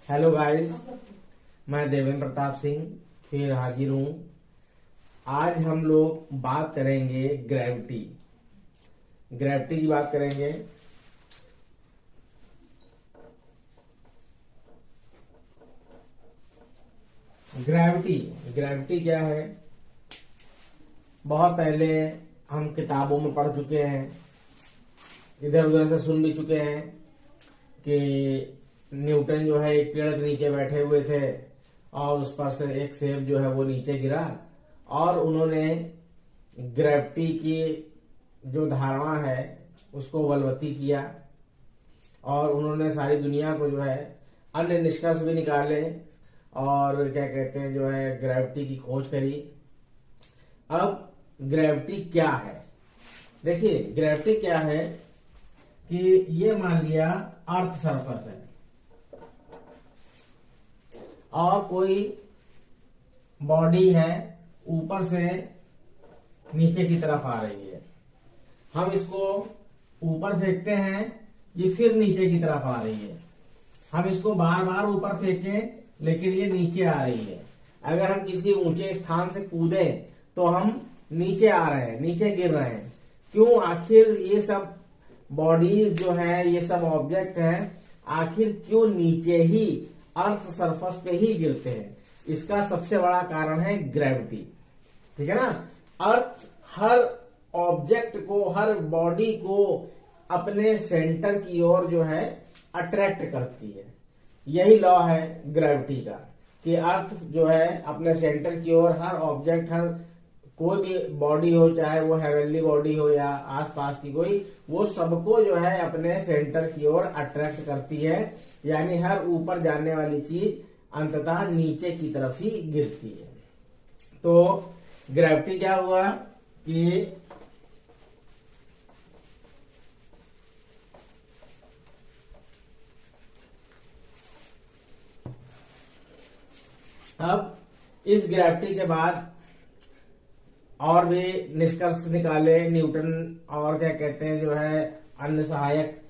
Hello guys, मैं देवेंद्र प्रताप सिंह फिर हाजिर हूँ। आज हम लोग बात करेंगे ग्रेविटी की बात करेंगे। ग्रेविटी क्या है? बहुत पहले हम किताबों में पढ़ चुके हैं, इधर उधर से सुन भी चुके हैं कि न्यूटन जो है एक पेड़ के नीचे बैठे हुए थे और उस पर से एक सेब जो है वो नीचे गिरा और उन्होंने ग्रेविटी की जो धारणा है उसको बलवती किया और उन्होंने सारी दुनिया को जो है अन्य निष्कर्ष भी निकाले और क्या कहते हैं जो है ग्रेविटी की खोज करी। अब ग्रेविटी क्या है? देखिए, ग्रेविटी क्या है कि ये मान लिया अर्थ सरफेस है और कोई बॉडी है ऊपर से नीचे की तरफ आ रही है। हम इसको ऊपर फेंकते हैं, ये फिर नीचे की तरफ आ रही है। हम इसको बार बार ऊपर फेंकें लेकिन ये नीचे आ रही है। अगर हम किसी ऊंचे स्थान से कूदे तो हम नीचे आ रहे हैं, नीचे गिर रहे हैं। क्यों? आखिर ये सब बॉडीज जो है, ये सब ऑब्जेक्ट हैं, आखिर क्यों नीचे ही अर्थ सरफेस पे ही गिरते हैं? इसका सबसे बड़ा कारण है ग्रेविटी। ठीक है ना? अर्थ हर ऑब्जेक्ट को, हर बॉडी को अपने सेंटर की ओर जो है अट्रैक्ट करती है। यही लॉ है ग्रेविटी का कि अर्थ जो है अपने सेंटर की ओर, हर ऑब्जेक्ट, हर कोई भी बॉडी हो, चाहे वो हेवनली बॉडी हो या आसपास की कोई, वो सबको जो है अपने सेंटर की ओर अट्रैक्ट करती है। यानी हर ऊपर जाने वाली चीज अंततः नीचे की तरफ ही गिरती है। तो ग्रेविटी क्या हुआ कि अब इस ग्रेविटी के बाद और भी निष्कर्ष निकाले न्यूटन और क्या कहते हैं जो है अन्य सहायक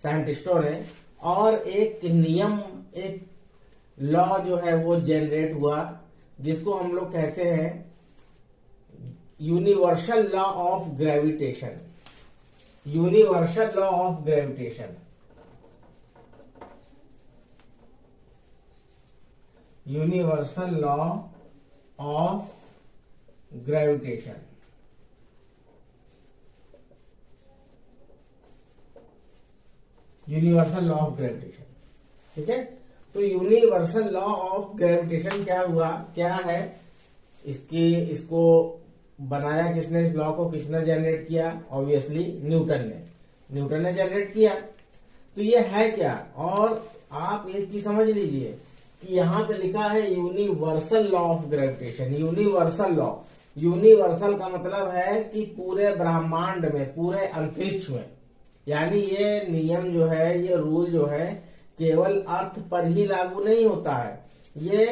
साइंटिस्टों ने, और एक नियम, एक लॉ जो है वो जनरेट हुआ जिसको हम लोग कहते हैं universal law of gravitation. Universal law of gravitation, universal law of gravitation. Universal law of gravitation, ठीक है। तो यूनिवर्सल लॉ ऑफ ग्रेविटेशन क्या हुआ, क्या है? इसको बनाया किसने? इस लॉ को किसने जनरेट किया? ऑब्वियसली न्यूटन ने जनरेट किया। तो ये है क्या? और आप एक चीज समझ लीजिए कि यहाँ पे लिखा है universal law of gravitation. Universal law, universal का मतलब है कि पूरे ब्रह्मांड में, पूरे अंतरिक्ष में। यानी ये नियम जो है, ये रूल जो है केवल अर्थ पर ही लागू नहीं होता है। ये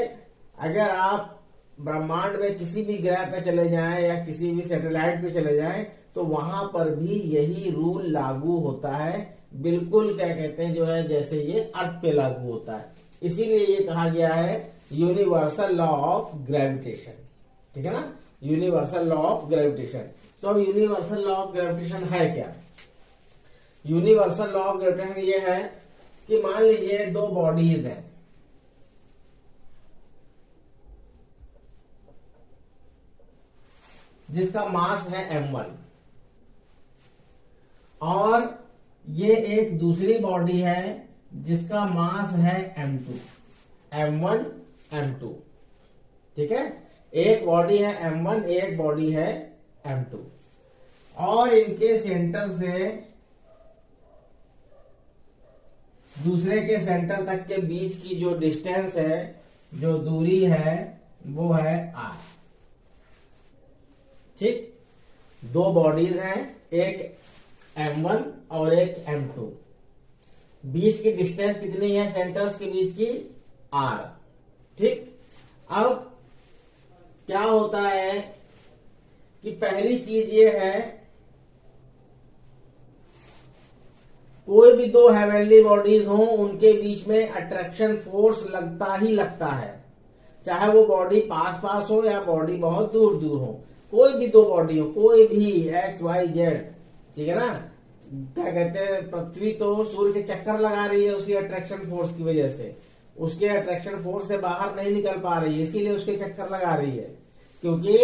अगर आप ब्रह्मांड में किसी भी ग्रह पे चले जाएं या किसी भी सैटेलाइट पे चले जाएं तो वहां पर भी यही रूल लागू होता है। बिल्कुल क्या कहते हैं जो है जैसे ये अर्थ पे लागू होता है। इसीलिए ये कहा गया है यूनिवर्सल लॉ ऑफ ग्रेविटेशन। ठीक है ना? Universal law of gravitation. तो अब यूनिवर्सल लॉ ऑफ ग्रेविटेशन है क्या? यूनिवर्सल लॉ ऑफ ग्रेविटेशन ये है कि मान लीजिए दो बॉडीज हैं, जिसका मास है m1 और ये एक दूसरी बॉडी है जिसका मास है m1 m2। ठीक है? एक बॉडी है m1, एक बॉडी है m2 और इनके सेंटर से दूसरे के सेंटर तक के बीच की जो डिस्टेंस है, जो दूरी है, वो है r। ठीक? दो बॉडीज हैं, एक m1 और एक m2। बीच की डिस्टेंस कितनी है सेंटर्स के बीच की? r। ठीक? अब क्या होता है कि पहली चीज ये है कोई भी दो हेवनली बॉडीज हो उनके बीच में अट्रैक्शन फोर्स लगता ही लगता है, चाहे वो बॉडी पास पास हो या बॉडी बहुत दूर दूर हो। कोई भी दो बॉडी हो, कोई भी एक्स वाई जेड, ठीक है ना। क्या कहते हैं, पृथ्वी तो सूर्य के चक्कर लगा रही है उसी अट्रैक्शन फोर्स की वजह से, उसके अट्रैक्शन फोर्स से बाहर नहीं निकल पा रही है, इसीलिए उसके चक्कर लगा रही है। क्योंकि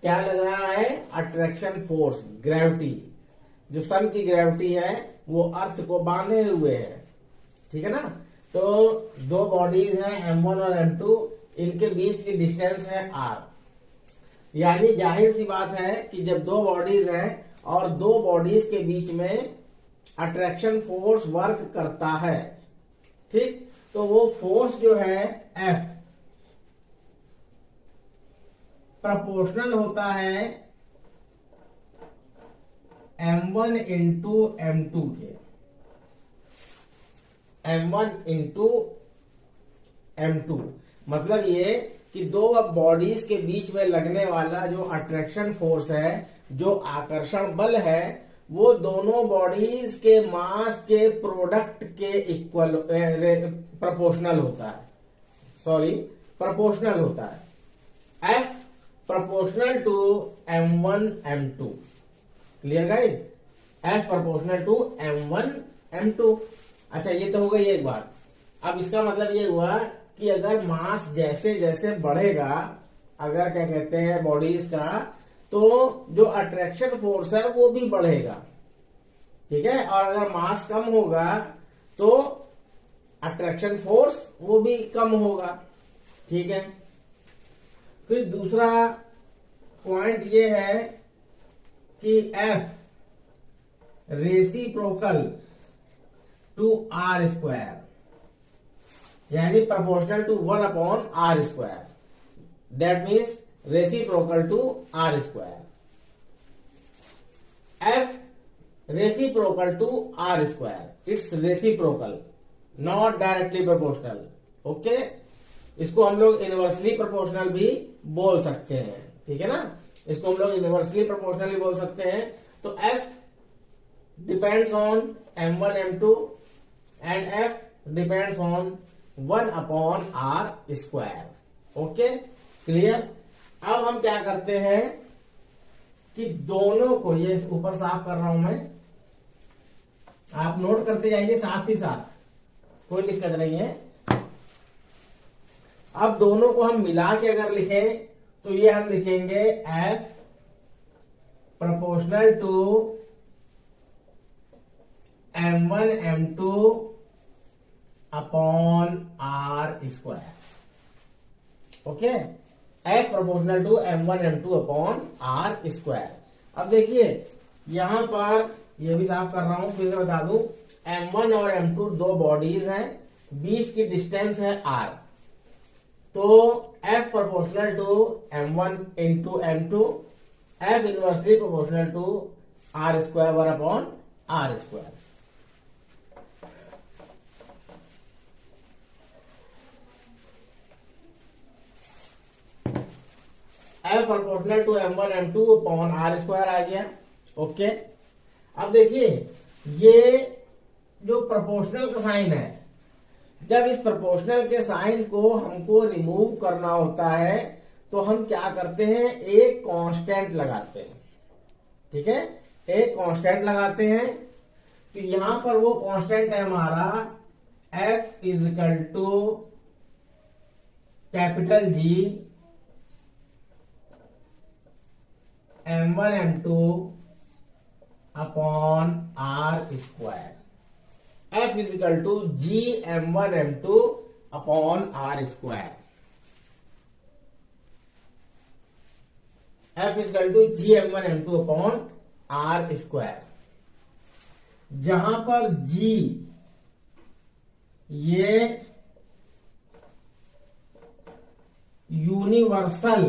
क्या लग रहा है, अट्रैक्शन फोर्स, ग्रेविटी, जो सन की ग्रेविटी है वो अर्थ को बांधे हुए है, ठीक है ना। तो दो बॉडीज हैं M1 और M2, इनके बीच की डिस्टेंस है r। यानी जाहिर सी बात है कि जब दो बॉडीज हैं और दो बॉडीज के बीच में अट्रैक्शन फोर्स वर्क करता है, ठीक, तो वो फोर्स जो है F प्रोपोर्शनल होता है M1 इंटू M2 के, M1 इंटू M2। मतलब ये कि दो बॉडीज के बीच में लगने वाला जो अट्रैक्शन फोर्स है, जो आकर्षण बल है, वो दोनों बॉडीज के मास के प्रोडक्ट के इक्वल प्रोपोर्शनल होता है, प्रोपोर्शनल होता है। F proportional to M1 M2। Clear guys, F proportional to M1 M2। अच्छा, ये तो हो गई एक बात। अब इसका मतलब ये हुआ कि अगर मास जैसे जैसे बढ़ेगा, अगर क्या कहते हैं बॉडीज का, तो जो अट्रैक्शन फोर्स है वो भी बढ़ेगा, ठीक है। और अगर मास कम होगा तो अट्रैक्शन फोर्स वो भी कम होगा, ठीक है। फिर दूसरा पॉइंट ये है कि F reciprocal to R square, यानी proportional to 1/r²। That means reciprocal to R square. F reciprocal to R square, it's reciprocal, not directly proportional. Okay, इसको हम लोग इनवर्सली प्रोपोर्शनल भी बोल सकते हैं, ठीक है ना। इसको हम लोग इनवर्सली प्रोपोर्शनल भी बोल सकते हैं। तो F depends on M1 M2 and F depends on 1/r²। Okay, clear. अब हम क्या करते हैं कि दोनों को, ये ऊपर साफ कर रहा हूं मैं, आप नोट करते जाइए साथ ही साथ, कोई दिक्कत नहीं है। अब दोनों को हम मिला के अगर लिखें तो ये हम लिखेंगे F proportional to M1 M2 upon R²। Okay, F proportional to M1 M2 upon R²। अब देखिए यहां पर, ये भी साफ कर रहा हूं, फिर से बता दूं, M1 और M2 दो बॉडीज हैं, बीच की डिस्टेंस है R। तो F proportional to M1 into M2, F inversely proportional to R² 1/r²। F proportional to M1 M2 upon R² आ गया। ओके, अब देखिए ये जो प्रोपोर्शनल का साइन है, जब इस प्रोपोर्शनल के साइन को हमको रिमूव करना होता है तो हम क्या करते हैं, एक कांस्टेंट लगाते हैं, ठीक है। एक कांस्टेंट लगाते हैं, तो यहां पर वो कांस्टेंट है हमारा F equal to capital G M1 M2 upon R²। F equal to G M1 M2 upon R²। F equal to G M1 M2 upon R²। जहां पर G ये यूनिवर्सल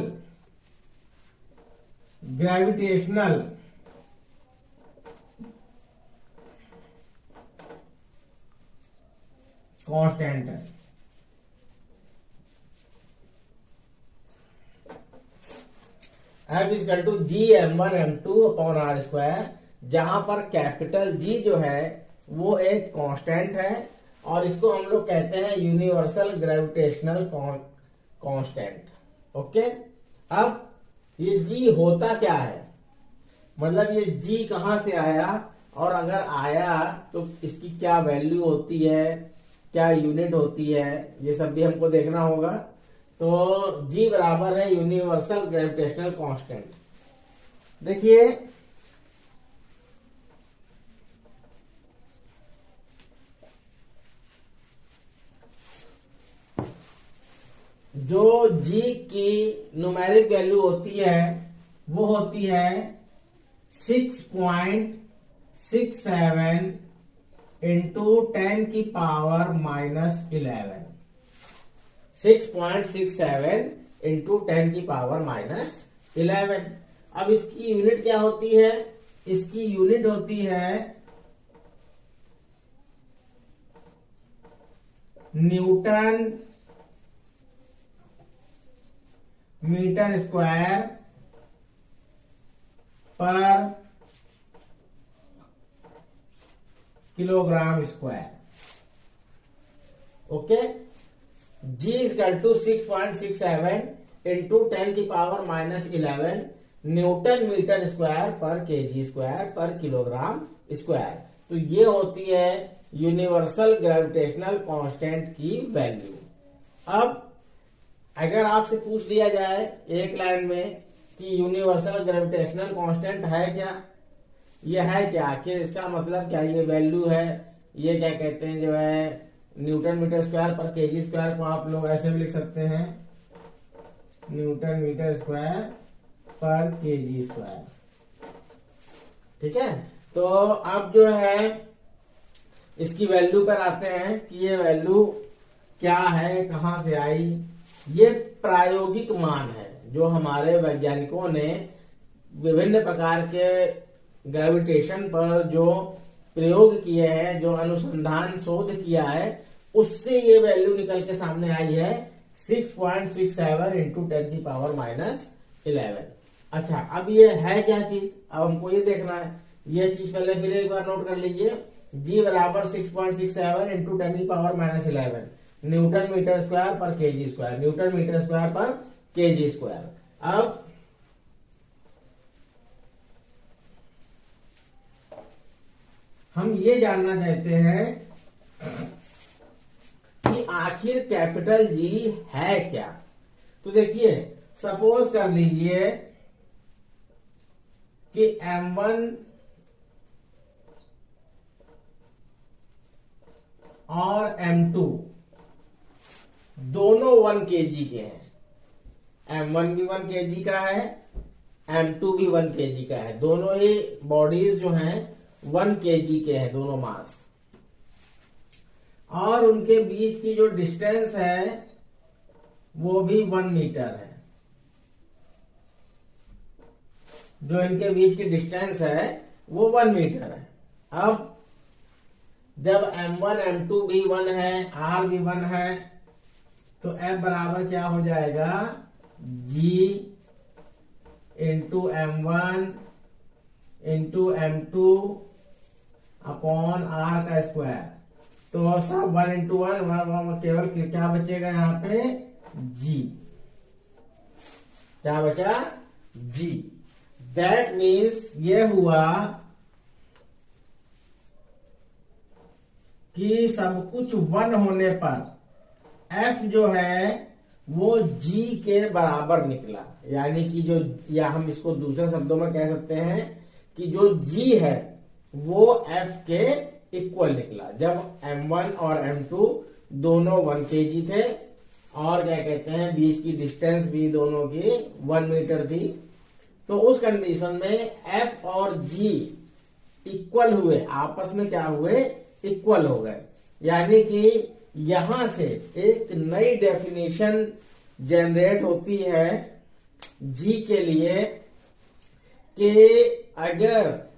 ग्रेविटेशनल कांस्टेंट है। F equal to G M1 M2 upon R², जहां पर capital G जो है वो एक कांस्टेंट है और इसको हम लोग कहते हैं यूनिवर्सल ग्रेविटेशनल कांस्टेंट। ओके, अब ये जी होता क्या है, मतलब ये जी कहां से आया और अगर आया तो इसकी क्या वैल्यू होती है, क्या यूनिट होती है, ये सब भी हमको देखना होगा। तो जी बराबर है यूनिवर्सल ग्रेविटेशनल कांस्टेंट। देखिए जो जी की न्यूमेरिक वैल्यू होती है वो होती है 6.67 इंटू 10 की पावर -11। 6.67 इंटू 10 की पावर -11। अब इसकी यूनिट क्या होती है, इसकी यूनिट होती है newton metre square per kilogram square. Okay, G equal to 6.67 into 10 की power -11 newton metre square per KG square per kilogram square. तो ये होती है यूनिवर्सल ग्रेविटेशनल कांस्टेंट की वैल्यू। अब अगर आपसे पूछ लिया जाए एक लाइन में कि यूनिवर्सल ग्रेविटेशनल कांस्टेंट है क्या, ये है क्या, आखिर इसका मतलब क्या, ये वैल्यू है, ये क्या कहते हैं जो है newton metre square per KG square को आप लोग ऐसे भी लिख सकते हैं Newton metre square per KG square. ठीक है, तो अब जो है इसकी वैल्यू पर आते हैं कि ये वैल्यू क्या है, कहां से आई। ये प्रायोगिक मान है जो हमारे वैज्ञानिकों ने विभिन्न प्रकार के ग्रेविटेशन पर जो प्रयोग किए हैं, जो अनुसंधान शोध किया है, उससे ये वैल्यू निकल के सामने आई है 6.67 इंटू 10 की पावर -11। अच्छा, अब ये है क्या चीज, अब हमको ये देखना है। ये चीज पहले फिर एक बार नोट कर लीजिए, जी बराबर 6.67 इंटू 10 की power -11 newton metre square per KG square, newton metre square per KG square. अब हम ये जानना चाहते हैं कि आखिर कैपिटल जी है क्या। तो देखिए, सपोज कर लीजिए कि M1 और M2 दोनों 1 kg के हैं। M1 भी 1 kg का है, M2 भी 1 kg का है। दोनों ही बॉडीज जो हैं 1 kg के हैं, दोनों मास। और उनके बीच की जो डिस्टेंस है वो भी 1 मीटर है। जो इनके बीच की डिस्टेंस है वो 1 मीटर है। अब जब M1 M2 भी 1 है, R भी 1 है, तो F बराबर क्या हो जाएगा, G into M1 into M2 अपॉन R का स्क्वायर। तो सब 1 इंटू 1, केवल क्या बचेगा यहाँ पे, G। क्या बचा, G। दैट मीन्स ये हुआ कि सब कुछ 1 होने पर F जो है वो G के बराबर निकला। यानी कि जो, या हम इसको दूसरे शब्दों में कह सकते हैं कि जो G है वो F के इक्वल निकला। जब M1 और M2 दोनों 1 kg थे और क्या कहते हैं बीच की डिस्टेंस भी दोनों की 1 मीटर थी, तो उस कंडीशन में F और G इक्वल हुए, आपस में क्या हुए, इक्वल हो गए। यानी कि यहां से एक नई डेफिनेशन जनरेट होती है G के लिए कि अगर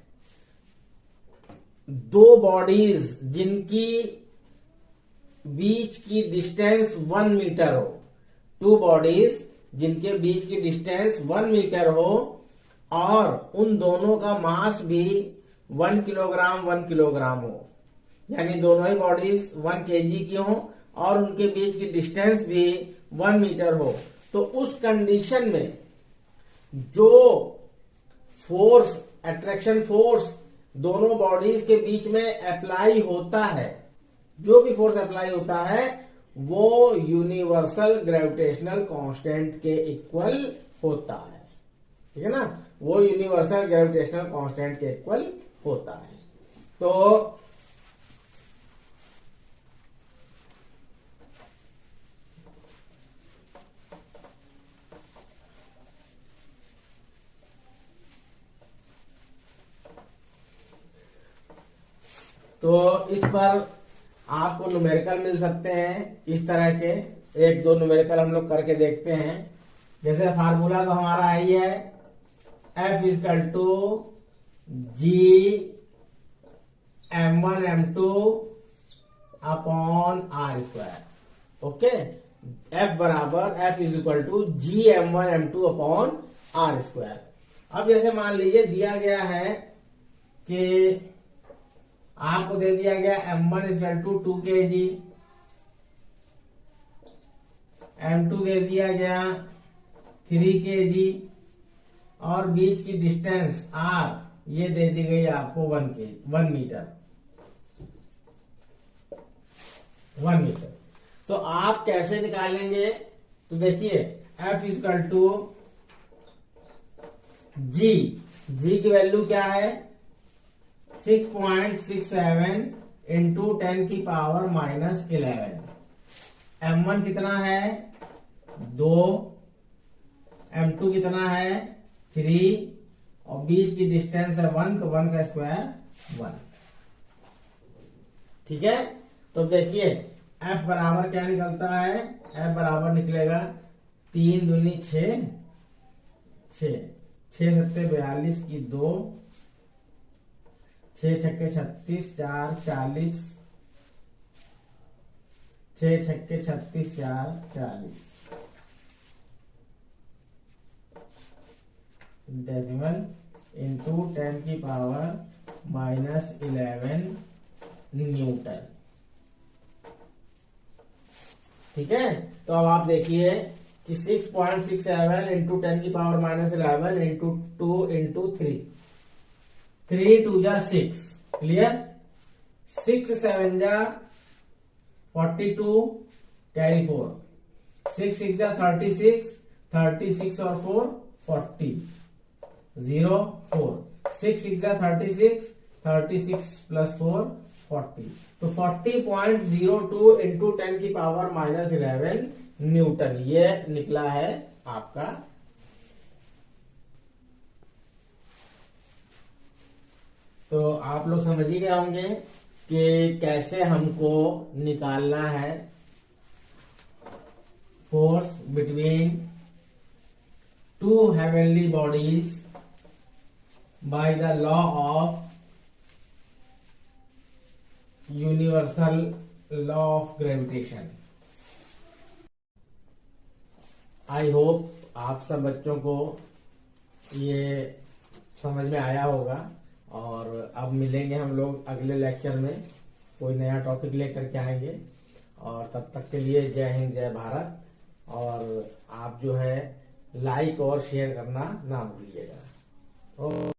दो बॉडीज जिनकी बीच की डिस्टेंस 1 मीटर हो, 2 बॉडीज जिनके बीच की डिस्टेंस 1 मीटर हो और उन दोनों का मास भी 1 किलोग्राम हो, यानी दोनों ही बॉडीज 1 kg की हो और उनके बीच की डिस्टेंस भी 1 मीटर हो, तो उस कंडीशन में जो फोर्स, अट्रैक्शन फोर्स दोनों बॉडीज के बीच में अप्लाई होता है, जो भी फोर्स अप्लाई होता है वो यूनिवर्सल ग्रेविटेशनल कांस्टेंट के इक्वल होता है। ठीक है ना, वो यूनिवर्सल ग्रेविटेशनल कांस्टेंट के इक्वल होता है। तो इस पर आपको न्यूमेरिकल मिल सकते हैं इस तरह के, एक दो न्यूमेरिकल हम लोग करके देखते हैं। जैसे फार्मूला तो हमारा है ही है, F equal to G m1 m2 अपॉन r स्क्वायर। ओके, F बराबर F is equal to G m1 m2 अपॉन r स्क्वायर। अब जैसे मान लीजिए दिया गया है कि आपको दे दिया गया m1 is equal to 2 kg, m2 दे दिया गया 3 kg और बीच की डिस्टेंस r ये दे दी गई आपको 1 मीटर। तो आप कैसे निकालेंगे? तो देखिए F इजकल टू G की वैल्यू क्या है? 6.67 इंटू 10 की पावर माइनस 11। m1 कितना है? 2, m2 कितना है? 3 और बीच की डिस्टेंस है 1, तो 1 का स्क्वायर 1। ठीक है, तो देखिए F बराबर क्या निकलता है? F बराबर निकलेगा 3 दूनी 6, 6 सत्ते 42 की 2, 6 छक्के 36, 4 40, 6 छक्के 36, 4 40 डेसिमल इंटू 10 की पावर माइनस 11 न्यूटन। ठीक है, तो अब आप देखिए कि 6.67 इंटू 10 की पावर माइनस 11 इंटू 2 इंटू 3, 3 2 जा 6, क्लियर? 6 7 जा 42, कैरी 4, 6 6 जा 36, 36 और 4 40, 0 4, 6 6 जा 36, 36 प्लस 4 40, तो 40.02 इंटू 10 की पावर माइनस 11 न्यूटन ये निकला है आपका। तो आप लोग समझ ही गए होंगे कि कैसे हमको निकालना है force between two heavenly bodies by the law of universal law of gravitation. I hope आप सब बच्चों को ये समझ में आया होगा, और अब मिलेंगे हम लोग अगले लेक्चर में, कोई नया टॉपिक लेकर के आएंगे। और तब तक के लिए जय हिंद, जय भारत। और आप जो है लाइक और शेयर करना ना भूलिएगा।